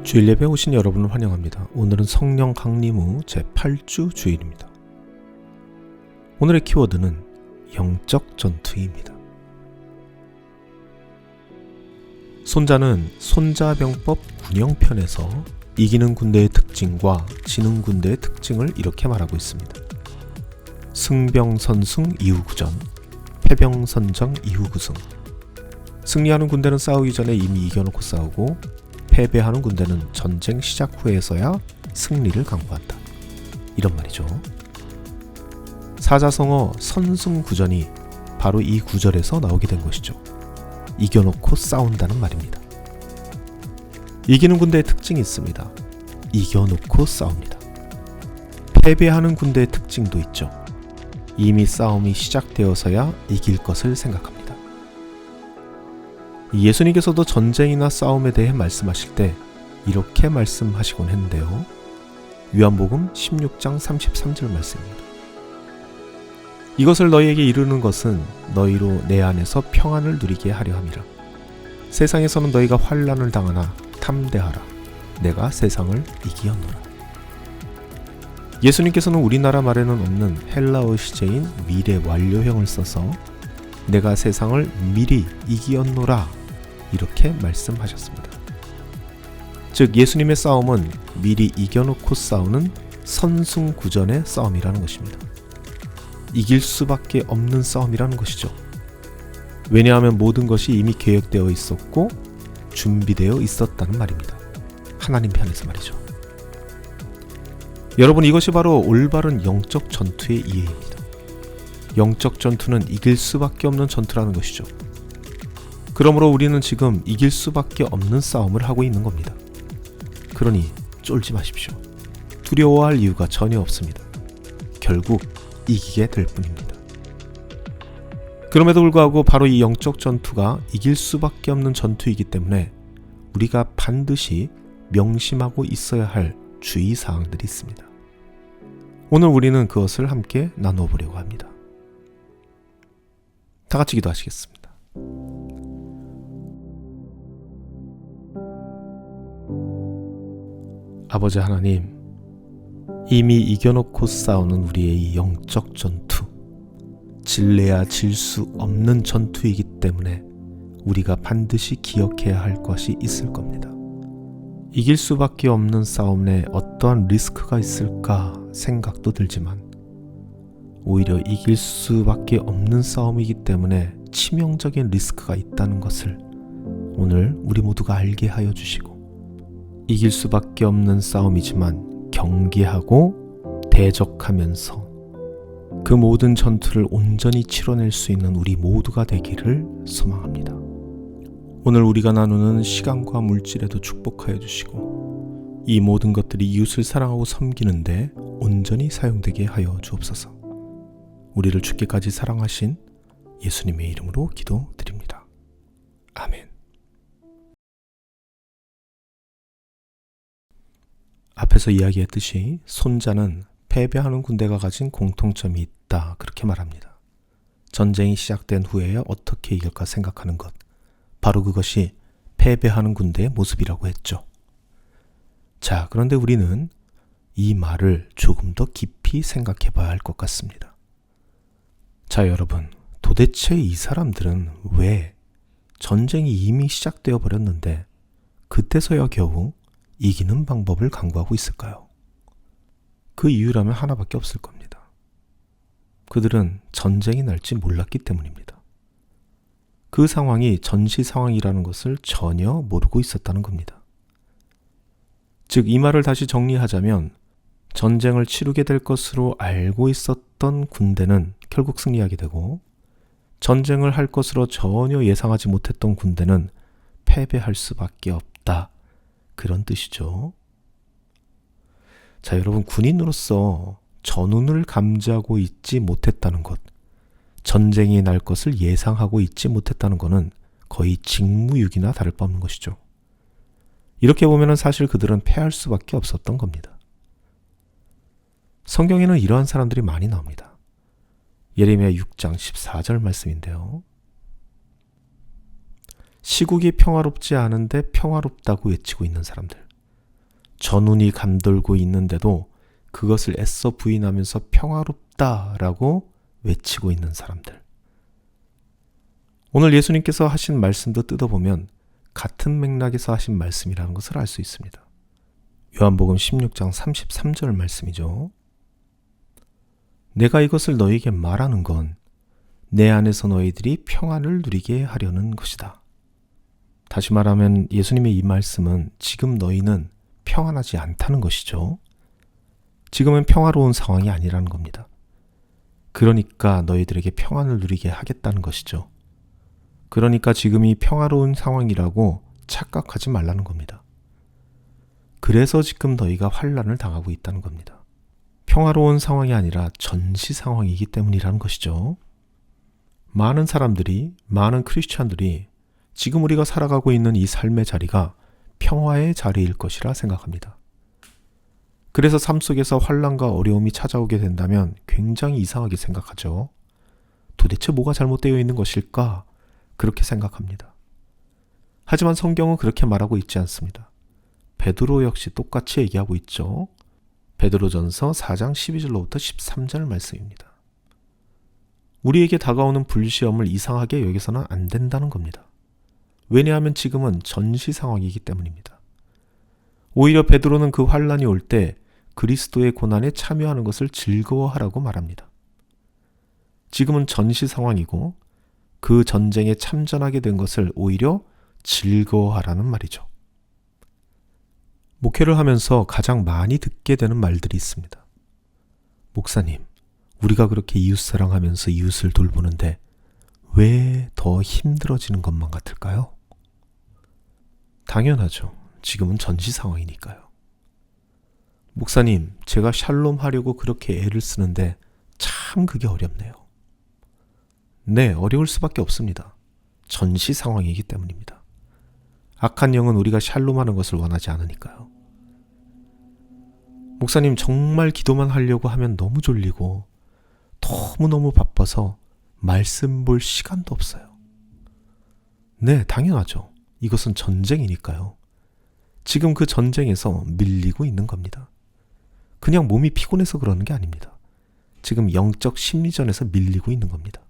주일 예배 오신 여러분을 환영합니다. 오늘은 성령 강림 후 제8주 주일입니다. 오늘의 키워드는 영적 전투입니다. 손자는 손자병법 군영편에서 이기는 군대의 특징과 지는 군대의 특징을 이렇게 말하고 있습니다. 승병선승 이후구전, 패병선정 이후구승. 승리하는 군대는 싸우기 전에 이미 이겨놓고 싸우고, 패배하는 군대는 전쟁 시작 후에서야 승리를 강구한다. 이런 말이죠. 사자성어 선승구전이 바로 이 구절에서 나오게 된 것이죠. 이겨놓고 싸운다는 말입니다. 이기는 군대의 특징이 있습니다. 이겨놓고 싸웁니다. 패배하는 군대의 특징도 있죠. 이미 싸움이 시작되어서야 이길 것을 생각합니다. 예수님께서도 전쟁이나 싸움에 대해 말씀하실 때 이렇게 말씀하시곤 했는데요. 요한복음 16장 33절 말씀입니다. 이것을 너희에게 이르는 것은 너희로 내 안에서 평안을 누리게 하려 함이라. 세상에서는 너희가 환난을 당하나 탐대하라. 내가 세상을 이기었노라. 예수님께서는 우리나라 말에는 없는 헬라어 시제인 미래 완료형을 써서 내가 세상을 미리 이기었노라 이렇게 말씀하셨습니다. 즉 예수님의 싸움은 미리 이겨놓고 싸우는 선승구전의 싸움이라는 것입니다. 이길 수밖에 없는 싸움이라는 것이죠. 왜냐하면 모든 것이 이미 계획되어 있었고 준비되어 있었다는 말입니다. 하나님 편에서 말이죠. 여러분, 이것이 바로 올바른 영적 전투의 이해입니다. 영적 전투는 이길 수밖에 없는 전투라는 것이죠. 그러므로 우리는 지금 이길 수밖에 없는 싸움을 하고 있는 겁니다. 그러니 쫄지 마십시오. 두려워할 이유가 전혀 없습니다. 결국 이기게 될 뿐입니다. 그럼에도 불구하고 바로 이 영적 전투가 이길 수밖에 없는 전투이기 때문에 우리가 반드시 명심하고 있어야 할 주의사항들이 있습니다. 오늘 우리는 그것을 함께 나누어 보려고 합니다. 다 같이 기도하시겠습니다. 아버지 하나님, 이미 이겨놓고 싸우는 우리의 이 영적 전투, 질래야 질 수 없는 전투이기 때문에 우리가 반드시 기억해야 할 것이 있을 겁니다. 이길 수밖에 없는 싸움에 어떠한 리스크가 있을까 생각도 들지만 오히려 이길 수밖에 없는 싸움이기 때문에 치명적인 리스크가 있다는 것을 오늘 우리 모두가 알게 하여 주시고, 이길 수밖에 없는 싸움이지만 경계하고 대적하면서 그 모든 전투를 온전히 치러낼 수 있는 우리 모두가 되기를 소망합니다. 오늘 우리가 나누는 시간과 물질에도 축복하여 주시고, 이 모든 것들이 이웃을 사랑하고 섬기는데 온전히 사용되게 하여 주옵소서. 우리를 죽기까지 사랑하신 예수님의 이름으로 기도드립니다. 아멘. 앞에서 이야기했듯이 손자는 패배하는 군대가 가진 공통점이 있다, 그렇게 말합니다. 전쟁이 시작된 후에야 어떻게 이길까 생각하는 것, 바로 그것이 패배하는 군대의 모습이라고 했죠. 자, 그런데 우리는 이 말을 조금 더 깊이 생각해 봐야 할 것 같습니다. 자, 여러분, 도대체 이 사람들은 왜 전쟁이 이미 시작되어 버렸는데 그때서야 겨우 이기는 방법을 강구하고 있을까요? 그 이유라면 하나밖에 없을 겁니다. 그들은 전쟁이 날지 몰랐기 때문입니다. 그 상황이 전시 상황이라는 것을 전혀 모르고 있었다는 겁니다. 즉, 이 말을 다시 정리하자면 전쟁을 치르게 될 것으로 알고 있었던 군대는 결국 승리하게 되고, 전쟁을 할 것으로 전혀 예상하지 못했던 군대는 패배할 수밖에 없다, 그런 뜻이죠. 자, 여러분, 군인으로서 전운을 감지하고 있지 못했다는 것, 전쟁이 날 것을 예상하고 있지 못했다는 것은 거의 직무유기나 다를 바 없는 것이죠. 이렇게 보면 사실 그들은 패할 수밖에 없었던 겁니다. 성경에는 이러한 사람들이 많이 나옵니다. 예레미야 6장 14절 말씀인데요. 시국이 평화롭지 않은데 평화롭다고 외치고 있는 사람들, 전운이 감돌고 있는데도 그것을 애써 부인하면서 평화롭다라고 외치고 있는 사람들. 오늘 예수님께서 하신 말씀도 뜯어보면 같은 맥락에서 하신 말씀이라는 것을 알 수 있습니다. 요한복음 16장 33절 말씀이죠. 내가 이것을 너희에게 말하는 건 내 안에서 너희들이 평안을 누리게 하려는 것이다. 다시 말하면 예수님의 이 말씀은 지금 너희는 평안하지 않다는 것이죠. 지금은 평화로운 상황이 아니라는 겁니다. 그러니까 너희들에게 평안을 누리게 하겠다는 것이죠. 그러니까 지금이 평화로운 상황이라고 착각하지 말라는 겁니다. 그래서 지금 너희가 환난을 당하고 있다는 겁니다. 평화로운 상황이 아니라 전시 상황이기 때문이라는 것이죠. 많은 사람들이, 많은 크리스찬들이 지금 우리가 살아가고 있는 이 삶의 자리가 평화의 자리일 것이라 생각합니다. 그래서 삶 속에서 환난과 어려움이 찾아오게 된다면 굉장히 이상하게 생각하죠. 도대체 뭐가 잘못되어 있는 것일까? 그렇게 생각합니다. 하지만 성경은 그렇게 말하고 있지 않습니다. 베드로 역시 똑같이 얘기하고 있죠. 베드로전서 4장 12절로부터 13절 말씀입니다. 우리에게 다가오는 불시험을 이상하게 여기서는 안 된다는 겁니다. 왜냐하면 지금은 전시 상황이기 때문입니다. 오히려 베드로는 그 환난이 올 때 그리스도의 고난에 참여하는 것을 즐거워하라고 말합니다. 지금은 전시 상황이고 그 전쟁에 참전하게 된 것을 오히려 즐거워하라는 말이죠. 목회를 하면서 가장 많이 듣게 되는 말들이 있습니다. 목사님, 우리가 그렇게 이웃사랑하면서 이웃을 돌보는데 왜 더 힘들어지는 것만 같을까요? 당연하죠. 지금은 전시 상황이니까요. 목사님, 제가 샬롬 하려고 그렇게 애를 쓰는데 참 그게 어렵네요. 네, 어려울 수밖에 없습니다. 전시 상황이기 때문입니다. 악한 영은 우리가 샬롬하는 것을 원하지 않으니까요. 목사님, 정말 기도만 하려고 하면 너무 졸리고 너무너무 바빠서 말씀 볼 시간도 없어요. 네, 당연하죠. 이것은 전쟁이니까요. 지금 그 전쟁에서 밀리고 있는 겁니다. 그냥 몸이 피곤해서 그러는 게 아닙니다. 지금 영적 심리전에서 밀리고 있는 겁니다.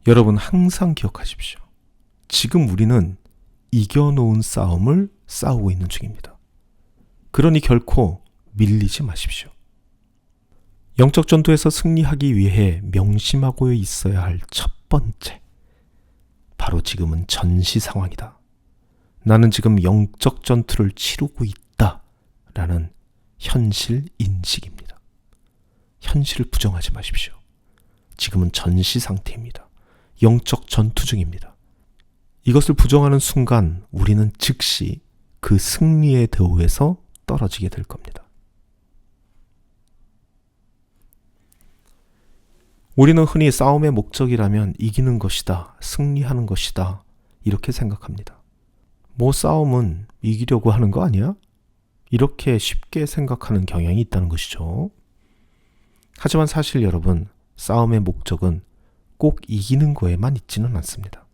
여러분 항상 기억하십시오. 지금 우리는 이겨놓은 싸움을 싸우고 있는 중입니다. 그러니 결코 밀리지 마십시오. 영적 전투에서 승리하기 위해 명심하고 있어야 할 첫 번째, 바로 지금은 전시 상황이다. 나는 지금 영적 전투를 치르고 있다 라는 현실 인식입니다. 현실을 부정하지 마십시오. 지금은 전시 상태입니다. 영적 전투 중입니다. 이것을 부정하는 순간 우리는 즉시 그 승리의 대우에서 떨어지게 될 겁니다. 우리는 흔히 싸움의 목적이라면 이기는 것이다, 승리하는 것이다 이렇게 생각합니다. 뭐 싸움은 이기려고 하는 거 아니야? 이렇게 쉽게 생각하는 경향이 있다는 것이죠. 하지만 사실 여러분, 싸움의 목적은 꼭 이기는 거에만 있지는 않습니다.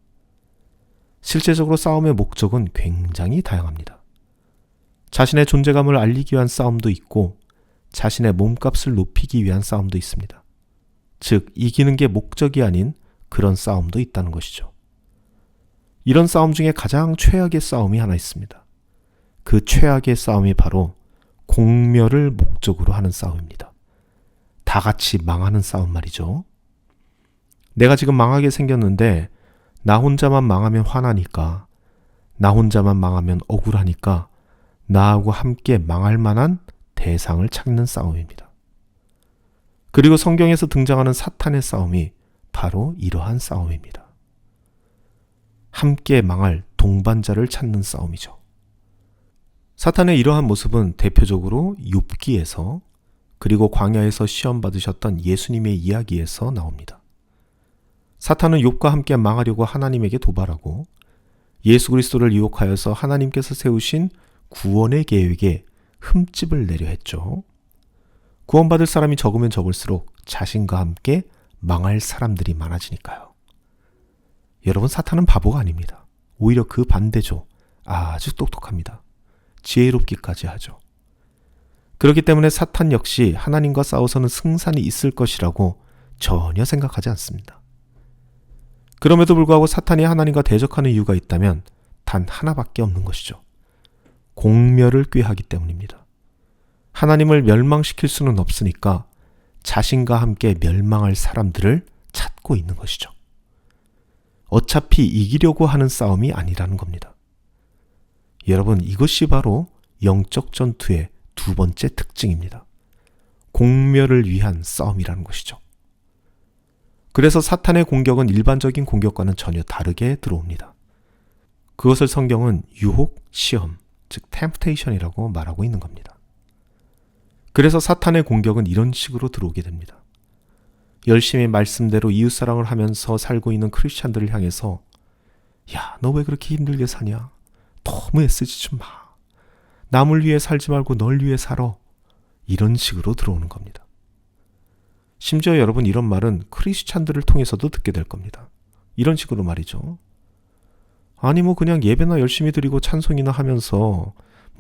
실제적으로 싸움의 목적은 굉장히 다양합니다. 자신의 존재감을 알리기 위한 싸움도 있고 자신의 몸값을 높이기 위한 싸움도 있습니다. 즉, 이기는 게 목적이 아닌 그런 싸움도 있다는 것이죠. 이런 싸움 중에 가장 최악의 싸움이 하나 있습니다. 그 최악의 싸움이 바로 공멸을 목적으로 하는 싸움입니다. 다 같이 망하는 싸움 말이죠. 내가 지금 망하게 생겼는데 나 혼자만 망하면 화나니까, 나 혼자만 망하면 억울하니까 나하고 함께 망할 만한 대상을 찾는 싸움입니다. 그리고 성경에서 등장하는 사탄의 싸움이 바로 이러한 싸움입니다. 함께 망할 동반자를 찾는 싸움이죠. 사탄의 이러한 모습은 대표적으로 욥기에서 그리고 광야에서 시험 받으셨던 예수님의 이야기에서 나옵니다. 사탄은 욥과 함께 망하려고 하나님에게 도발하고 예수 그리스도를 유혹하여서 하나님께서 세우신 구원의 계획에 흠집을 내려 했죠. 구원받을 사람이 적으면 적을수록 자신과 함께 망할 사람들이 많아지니까요. 여러분, 사탄은 바보가 아닙니다. 오히려 그 반대죠. 아주 똑똑합니다. 지혜롭기까지 하죠. 그렇기 때문에 사탄 역시 하나님과 싸워서는 승산이 있을 것이라고 전혀 생각하지 않습니다. 그럼에도 불구하고 사탄이 하나님과 대적하는 이유가 있다면 단 하나밖에 없는 것이죠. 공멸을 꾀하기 때문입니다. 하나님을 멸망시킬 수는 없으니까 자신과 함께 멸망할 사람들을 찾고 있는 것이죠. 어차피 이기려고 하는 싸움이 아니라는 겁니다. 여러분, 이것이 바로 영적 전투의 두 번째 특징입니다. 공멸을 위한 싸움이라는 것이죠. 그래서 사탄의 공격은 일반적인 공격과는 전혀 다르게 들어옵니다. 그것을 성경은 유혹, 시험, 즉 temptation이라고 말하고 있는 겁니다. 그래서 사탄의 공격은 이런 식으로 들어오게 됩니다. 열심히 말씀대로 이웃사랑을 하면서 살고 있는 크리스찬들을 향해서 야, 너 왜 그렇게 힘들게 사냐? 너무 애쓰지 좀 마. 남을 위해 살지 말고 널 위해 살아. 이런 식으로 들어오는 겁니다. 심지어 여러분, 이런 말은 크리스찬들을 통해서도 듣게 될 겁니다. 이런 식으로 말이죠. 아니 그냥 예배나 열심히 드리고 찬송이나 하면서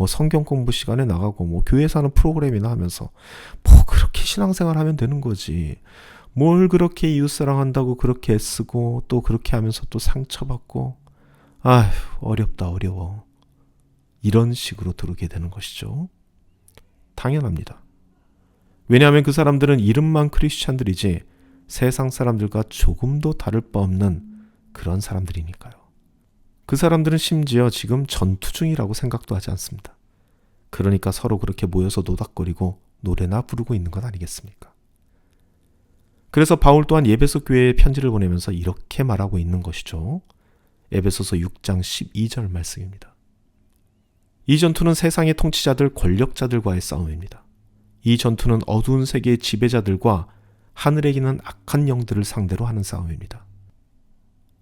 성경 공부 시간에 나가고 교회에서 하는 프로그램이나 하면서 그렇게 신앙생활 하면 되는 거지. 뭘 그렇게 이웃사랑한다고 그렇게 애쓰고 또 그렇게 하면서 또 상처받고 아휴 어렵다 어려워. 이런 식으로 들어오게 되는 것이죠. 당연합니다. 왜냐하면 그 사람들은 이름만 크리스찬들이지 세상 사람들과 조금도 다를 바 없는 그런 사람들이니까요. 그 사람들은 심지어 지금 전투 중이라고 생각도 하지 않습니다. 그러니까 서로 그렇게 모여서 노닥거리고 노래나 부르고 있는 것 아니겠습니까? 그래서 바울 또한 에베소 교회에 편지를 보내면서 이렇게 말하고 있는 것이죠. 에베소서 6장 12절 말씀입니다. 이 전투는 세상의 통치자들, 권력자들과의 싸움입니다. 이 전투는 어두운 세계의 지배자들과 하늘에 있는 악한 영들을 상대로 하는 싸움입니다.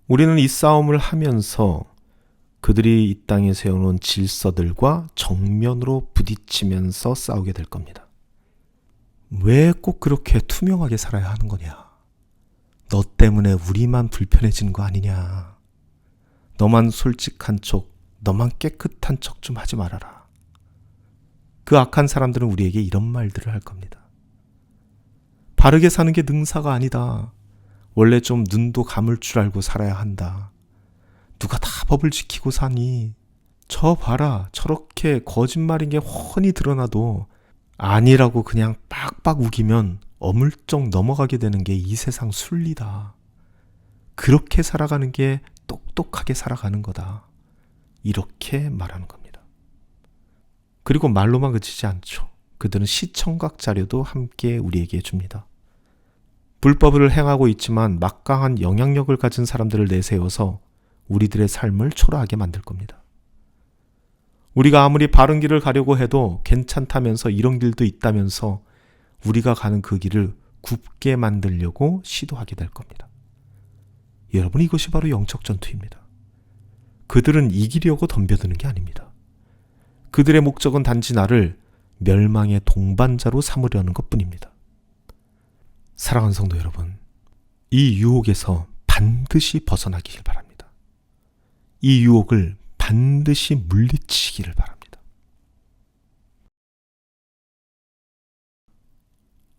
우리는 이 싸움을 하면서 그들이 이 땅에 세워놓은 질서들과 정면으로 부딪히면서 싸우게 될 겁니다. 왜 꼭 그렇게 투명하게 살아야 하는 거냐? 너 때문에 우리만 불편해지는 거 아니냐? 너만 솔직한 척, 너만 깨끗한 척 좀 하지 말아라. 그 악한 사람들은 우리에게 이런 말들을 할 겁니다. 바르게 사는 게 능사가 아니다. 원래 좀 눈도 감을 줄 알고 살아야 한다. 누가 다 법을 지키고 사니? 저 봐라. 저렇게 거짓말인 게 훤히 드러나도 아니라고 그냥 빡빡 우기면 어물쩍 넘어가게 되는 게 이 세상 순리다. 그렇게 살아가는 게 똑똑하게 살아가는 거다. 이렇게 말하는 겁니다. 그리고 말로만 그치지 않죠. 그들은 시청각 자료도 함께 우리에게 줍니다. 불법을 행하고 있지만 막강한 영향력을 가진 사람들을 내세워서 우리들의 삶을 초라하게 만들 겁니다. 우리가 아무리 바른 길을 가려고 해도 괜찮다면서 이런 길도 있다면서 우리가 가는 그 길을 굽게 만들려고 시도하게 될 겁니다. 여러분, 이것이 바로 영적 전투입니다. 그들은 이기려고 덤벼드는 게 아닙니다. 그들의 목적은 단지 나를 멸망의 동반자로 삼으려는 것뿐입니다. 사랑하는 성도 여러분, 이 유혹에서 반드시 벗어나기를 바랍니다. 이 유혹을 반드시 물리치기를 바랍니다.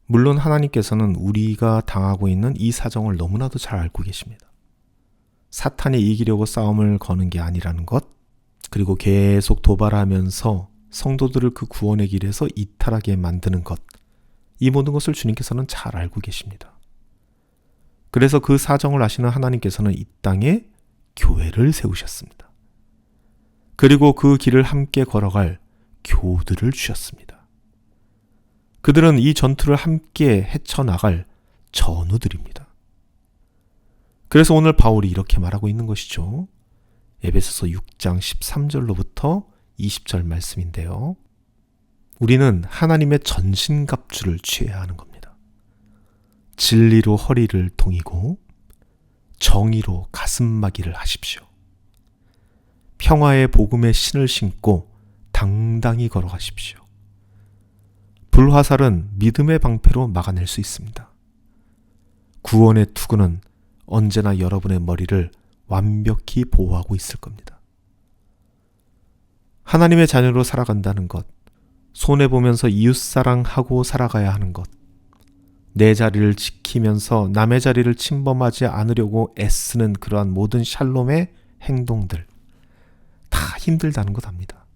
물론 하나님께서는 우리가 당하고 있는 이 사정을 너무나도 잘 알고 계십니다. 사탄이 이기려고 싸움을 거는 게 아니라는 것, 그리고 계속 도발하면서 성도들을 그 구원의 길에서 이탈하게 만드는 것, 이 모든 것을 주님께서는 잘 알고 계십니다. 그래서 그 사정을 아시는 하나님께서는 이 땅에 교회를 세우셨습니다. 그리고 그 길을 함께 걸어갈 교우들을 주셨습니다. 그들은 이 전투를 함께 헤쳐나갈 전우들입니다. 그래서 오늘 바울이 이렇게 말하고 있는 것이죠. 에베소서 6장 13절로부터 20절 말씀인데요. 우리는 하나님의 전신갑주를 취해야 하는 겁니다. 진리로 허리를 동이고 정의로 가슴막이를 하십시오. 평화의 복음의 신을 신고 당당히 걸어가십시오. 불화살은 믿음의 방패로 막아낼 수 있습니다. 구원의 투구는 언제나 여러분의 머리를 완벽히 보호하고 있을 겁니다. 하나님의 자녀로 살아간다는 것, 손해보면서 이웃사랑하고 살아가야 하는 것, 내 자리를 지키면서 남의 자리를 침범하지 않으려고 애쓰는 그러한 모든 샬롬의 행동들, 다 힘들다는 것 압니다.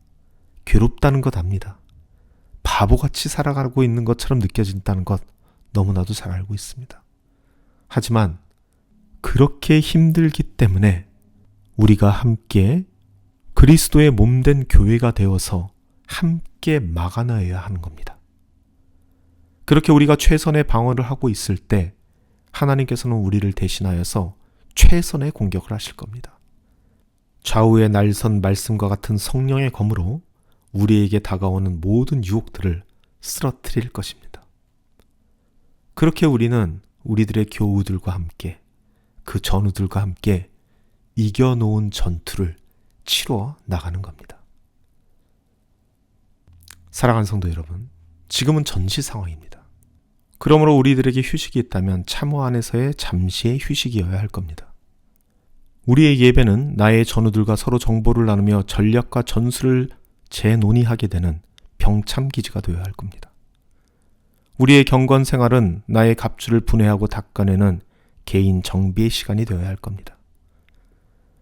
괴롭다는 것 압니다. 바보같이 살아가고 있는 것처럼 느껴진다는 것 너무나도 잘 알고 있습니다. 하지만 그렇게 힘들기 때문에 우리가 함께 그리스도의 몸된 교회가 되어서 함께 막아내야 하는 겁니다. 그렇게 우리가 최선의 방어를 하고 있을 때 하나님께서는 우리를 대신하여서 최선의 공격을 하실 겁니다. 좌우의 날선 말씀과 같은 성령의 검으로 우리에게 다가오는 모든 유혹들을 쓰러뜨릴 것입니다. 그렇게 우리는 우리들의 교우들과 함께, 그 전우들과 함께 이겨놓은 전투를 치러 나가는 겁니다. 사랑하는 성도 여러분, 지금은 전시 상황입니다. 그러므로 우리들에게 휴식이 있다면 참호 안에서의 잠시의 휴식이어야 할 겁니다. 우리의 예배는 나의 전우들과 서로 정보를 나누며 전략과 전술을 재논의하게 되는 병참기지가 되어야 할 겁니다. 우리의 경건 생활은 나의 갑주를 분해하고 닦아내는 개인 정비의 시간이 되어야 할 겁니다.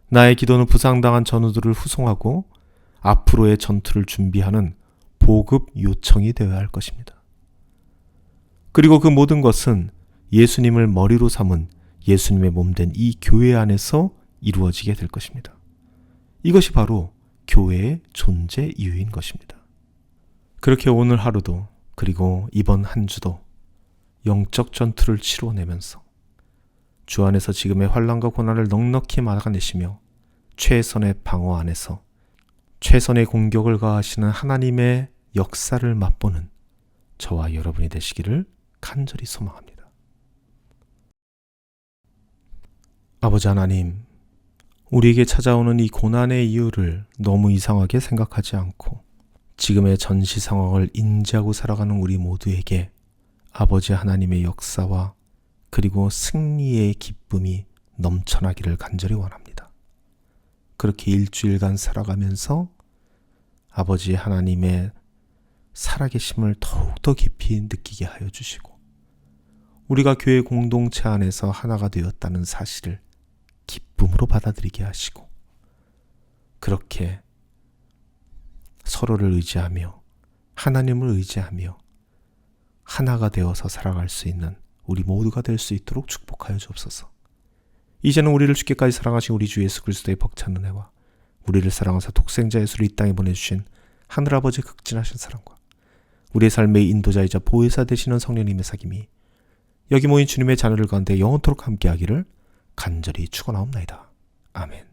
나의 기도는 부상당한 전우들을 후송하고 앞으로의 전투를 준비하는 보급 요청이 되어야 할 것입니다. 그리고 그 모든 것은 예수님을 머리로 삼은 예수님의 몸된 이 교회 안에서 이루어지게 될 것입니다. 이것이 바로 교회의 존재 이유인 것입니다. 그렇게 오늘 하루도 그리고 이번 한 주도 영적 전투를 치러내면서 주 안에서 지금의 환난과 고난을 넉넉히 막아내시며 최선의 방어 안에서 최선의 공격을 가하시는 하나님의 역사를 맛보는 저와 여러분이 되시기를 간절히 소망합니다. 아버지 하나님, 우리에게 찾아오는 이 고난의 이유를 너무 이상하게 생각하지 않고 지금의 전시 상황을 인지하고 살아가는 우리 모두에게 아버지 하나님의 역사와 그리고 승리의 기쁨이 넘쳐나기를 간절히 원합니다. 그렇게 일주일간 살아가면서 아버지 하나님의 살아계심을 더욱더 깊이 느끼게 하여 주시고 우리가 교회 공동체 안에서 하나가 되었다는 사실을 기쁨으로 받아들이게 하시고 그렇게 서로를 의지하며 하나님을 의지하며 하나가 되어서 살아갈 수 있는 우리 모두가 될 수 있도록 축복하여 주옵소서. 이제는 우리를 주께까지 사랑하신 우리 주 예수 그리스도의 벅찬 은혜와 우리를 사랑하사 독생자 예수를 이 땅에 보내주신 하늘아버지의 극진하신 사랑과 우리의 삶의 인도자이자 보혜사 되시는 성령님의 사귐이 여기 모인 주님의 자녀들 가운데 영원토록 함께하기를 간절히 축원하옵나이다. 아멘.